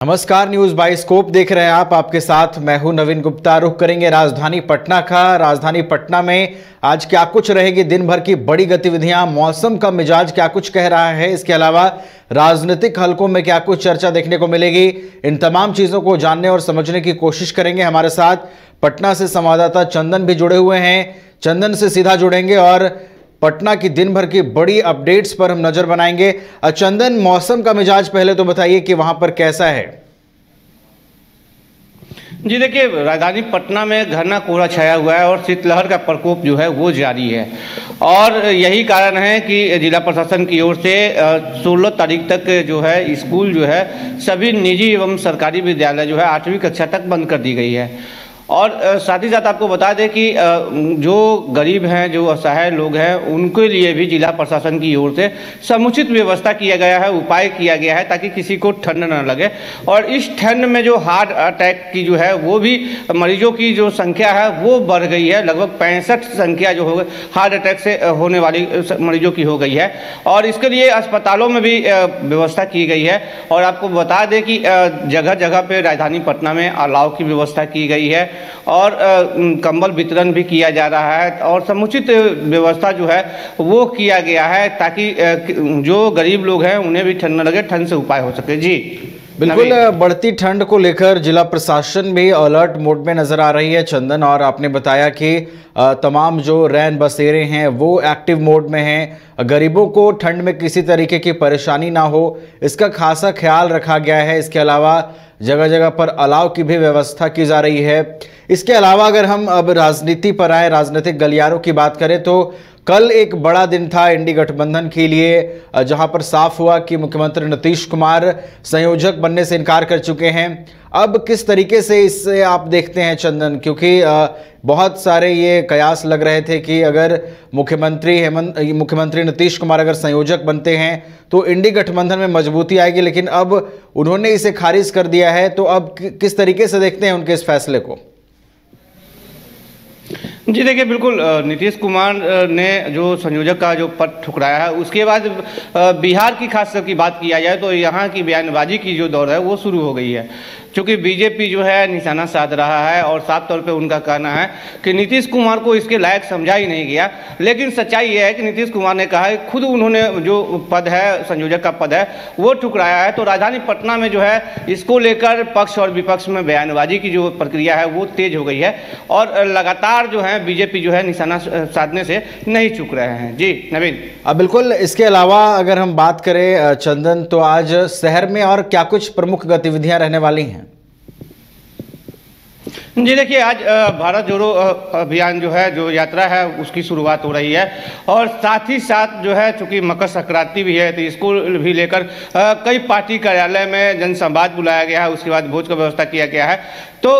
नमस्कार, news bioscope देख रहे हैं आप। आपके साथ मैं हूं नवीन गुप्ता। रुख करेंगे राजधानी पटना का। राजधानी पटना में आज क्या कुछ रहेगी दिन भर की बड़ी गतिविधियां, मौसम का मिजाज क्या कुछ कह रहा है, इसके अलावा राजनीतिक हलकों में क्या कुछ चर्चा देखने को मिलेगी, इन तमाम चीजों को जानने और समझने की कोशिश करेंगे। हमारे साथ पटना से संवाददाता चंदन भी जुड़े हुए हैं। चंदन से सीधा जुड़ेंगे और पटना की दिन भर की बड़ी अपडेट्स पर हम नजर बनाएंगे। चंदन, मौसम का मिजाज पहले तो बताइए कि वहां पर कैसा है। जी देखिए, राजधानी पटना में घना कोहरा छाया हुआ है और शीतलहर का प्रकोप जो है वो जारी है और यही कारण है कि जिला प्रशासन की ओर से 16 तारीख तक जो है स्कूल जो है सभी निजी एवं सरकारी विद्यालय जो है 8वीं कक्षा तक बंद कर दी गई है। और साथ ही साथ आपको बता दें कि जो गरीब हैं, जो असहाय लोग हैं, उनके लिए भी जिला प्रशासन की ओर से समुचित व्यवस्था किया गया है, उपाय किया गया है ताकि किसी को ठंड न लगे। और इस ठंड में जो हार्ट अटैक की जो है वो भी मरीजों की जो संख्या है वो बढ़ गई है। लगभग 65 संख्या जो हो गई हार्ट अटैक से होने वाली मरीजों की हो गई है और इसके लिए अस्पतालों में भी व्यवस्था की गई है। और आपको बता दें कि जगह जगह पर राजधानी पटना में अलाव की व्यवस्था की गई है और कंबल वितरण भी किया जा रहा है और समुचित व्यवस्था जो है वो किया गया है ताकि जो गरीब लोग हैं उन्हें भी ठंड न लगे, ठंड से उपाय हो सके। जी बिल्कुल, बढ़ती ठंड को लेकर जिला प्रशासन भी अलर्ट मोड में नजर आ रही है चंदन, और आपने बताया कि तमाम जो रैन बसेरे हैं वो एक्टिव मोड में हैं। गरीबों को ठंड में किसी तरीके की परेशानी ना हो, इसका खासा ख्याल रखा गया है। इसके अलावा जगह जगह पर अलाव की भी व्यवस्था की जा रही है। इसके अलावा अगर हम अब राजनीति पर आए, राजनीतिक गलियारों की बात करें तो कल एक बड़ा दिन था इंडी गठबंधन के लिए, जहां पर साफ हुआ कि मुख्यमंत्री नीतीश कुमार संयोजक बनने से इनकार कर चुके हैं। अब किस तरीके से इससे आप देखते हैं चंदन, क्योंकि बहुत सारे ये कयास लग रहे थे कि अगर मुख्यमंत्री नीतीश कुमार अगर संयोजक बनते हैं तो इंडी गठबंधन में मजबूती आएगी, लेकिन अब उन्होंने इसे खारिज कर दिया है। तो अब किस तरीके से देखते हैं उनके इस फैसले को? जी देखिए, बिल्कुल नीतीश कुमार ने जो संयोजक का जो पद ठुकराया है उसके बाद बिहार की खास की बात किया जाए तो यहाँ की बयानबाजी की जो दौर है वो शुरू हो गई है। क्योंकि बीजेपी जो है निशाना साध रहा है और साफ तौर पे उनका कहना है कि नीतीश कुमार को इसके लायक समझा ही नहीं गया। लेकिन सच्चाई ये है कि नीतीश कुमार ने कहा है, खुद उन्होंने जो पद है, संयोजक का पद है, वो ठुकराया है। तो राजधानी पटना में जो है इसको लेकर पक्ष और विपक्ष में बयानबाजी की जो प्रक्रिया है वो तेज हो गई है और लगातार जो है बीजेपी जो है निशाना साधने से नहीं चूक रहे हैं। जी नवीन। बिल्कुल, इसके अलावा अगर हम बात करें चंदन, तो आज शहर में और क्या कुछ प्रमुख गतिविधियां रहने वाली हैं? जी देखिए, आज भारत जोड़ो अभियान जो है, जो यात्रा है उसकी शुरुआत हो रही है और साथ ही साथ जो है चूंकि मकर संक्रांति भी है तो इसको भी लेकर कई पार्टी कार्यालय में जनसंवाद बुलाया गया है। उसके बाद भोज का व्यवस्था किया गया है। तो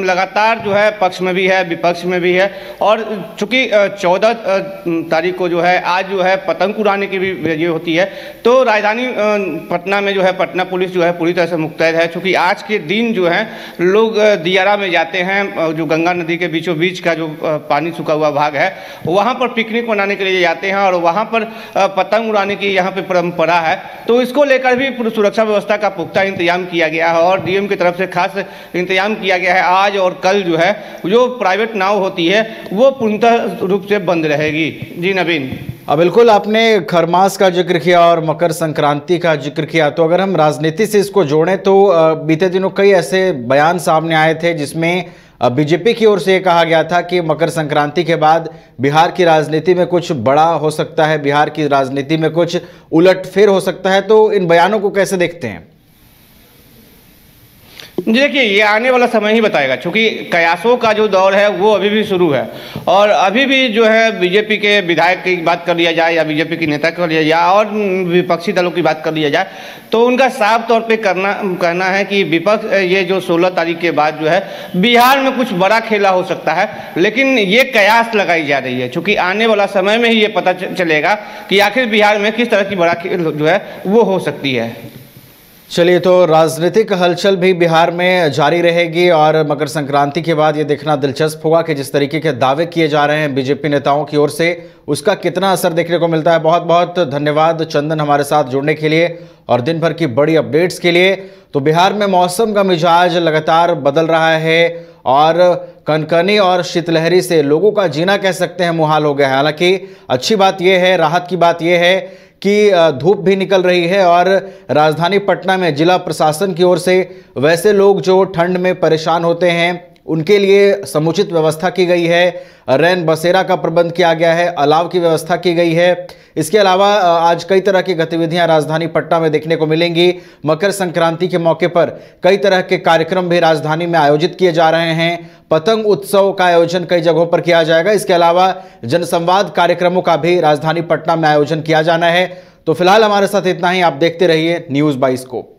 लगातार जो है पक्ष में भी है, विपक्ष में भी है और चूंकि 14 तारीख को जो है आज जो है पतंग उड़ाने की भी ये होती है। तो राजधानी पटना में जो है पटना पुलिस जो है पूरी तरह से मुस्तैद है। चूंकि आज के दिन जो है लोग दियारा में जाते हैं, जो गंगा नदी के बीचों बीच का जो पानी सूखा हुआ भाग है वहाँ पर पिकनिक मनाने के लिए जाते हैं और वहाँ पर पतंग उड़ाने की यहाँ पे परंपरा है। तो इसको लेकर भी सुरक्षा व्यवस्था का पुख्ता इंतजाम किया गया है और डीएम की तरफ से खास इंतजाम किया गया है। आज और कल जो है जो प्राइवेट नाव होती है वो पूर्णतः रूप से बंद रहेगी। जी नवीन। बिल्कुल, आपने खरमास का जिक्र किया और मकर संक्रांति का जिक्र किया, तो अगर हम राजनीति से इसको जोड़ें तो बीते दिनों कई ऐसे बयान सामने आए थे जिसमें बीजेपी की ओर से कहा गया था कि मकर संक्रांति के बाद बिहार की राजनीति में कुछ बड़ा हो सकता है, बिहार की राजनीति में कुछ उलटफेर हो सकता है। तो इन बयानों को कैसे देखते हैं? देखिए, ये आने वाला समय ही बताएगा। क्योंकि कयासों का जो दौर है वो अभी भी शुरू है और अभी भी जो है बीजेपी के विधायक की बात कर लिया जाए या बीजेपी की नेता कर लिया जाए और विपक्षी दलों की बात कर लिया जाए तो उनका साफ तौर पे कहना है कि विपक्ष ये जो 16 तारीख के बाद जो है बिहार में कुछ बड़ा खेला हो सकता है। लेकिन ये कयास लगाई जा रही है क्योंकि आने वाला समय में ही ये पता चलेगा कि आखिर बिहार में किस तरह की बड़ा खेल जो है वो हो सकती है। चलिए, तो राजनीतिक हलचल भी बिहार में जारी रहेगी और मकर संक्रांति के बाद ये देखना दिलचस्प होगा कि जिस तरीके के दावे किए जा रहे हैं बीजेपी नेताओं की ओर से, उसका कितना असर देखने को मिलता है। बहुत बहुत धन्यवाद चंदन हमारे साथ जुड़ने के लिए और दिन भर की बड़ी अपडेट्स के लिए। तो बिहार में मौसम का मिजाज लगातार बदल रहा है और कनकनी और शीतलहरी से लोगों का जीना कह सकते हैं मुहाल हो गया है। हालांकि अच्छी बात यह है, राहत की बात यह है कि धूप भी निकल रही है और राजधानी पटना में जिला प्रशासन की ओर से वैसे लोग जो ठंड में परेशान होते हैं उनके लिए समुचित व्यवस्था की गई है। रैन बसेरा का प्रबंध किया गया है, अलाव की व्यवस्था की गई है। इसके अलावा आज कई तरह की गतिविधियां राजधानी पटना में देखने को मिलेंगी। मकर संक्रांति के मौके पर कई तरह के कार्यक्रम भी राजधानी में आयोजित किए जा रहे हैं। पतंग उत्सव का आयोजन कई जगहों पर किया जाएगा। इसके अलावा जनसंवाद कार्यक्रमों का भी राजधानी पटना में आयोजन किया जाना है। तो फिलहाल हमारे साथ इतना ही। आप देखते रहिए न्यूज़ बाई स्कोप।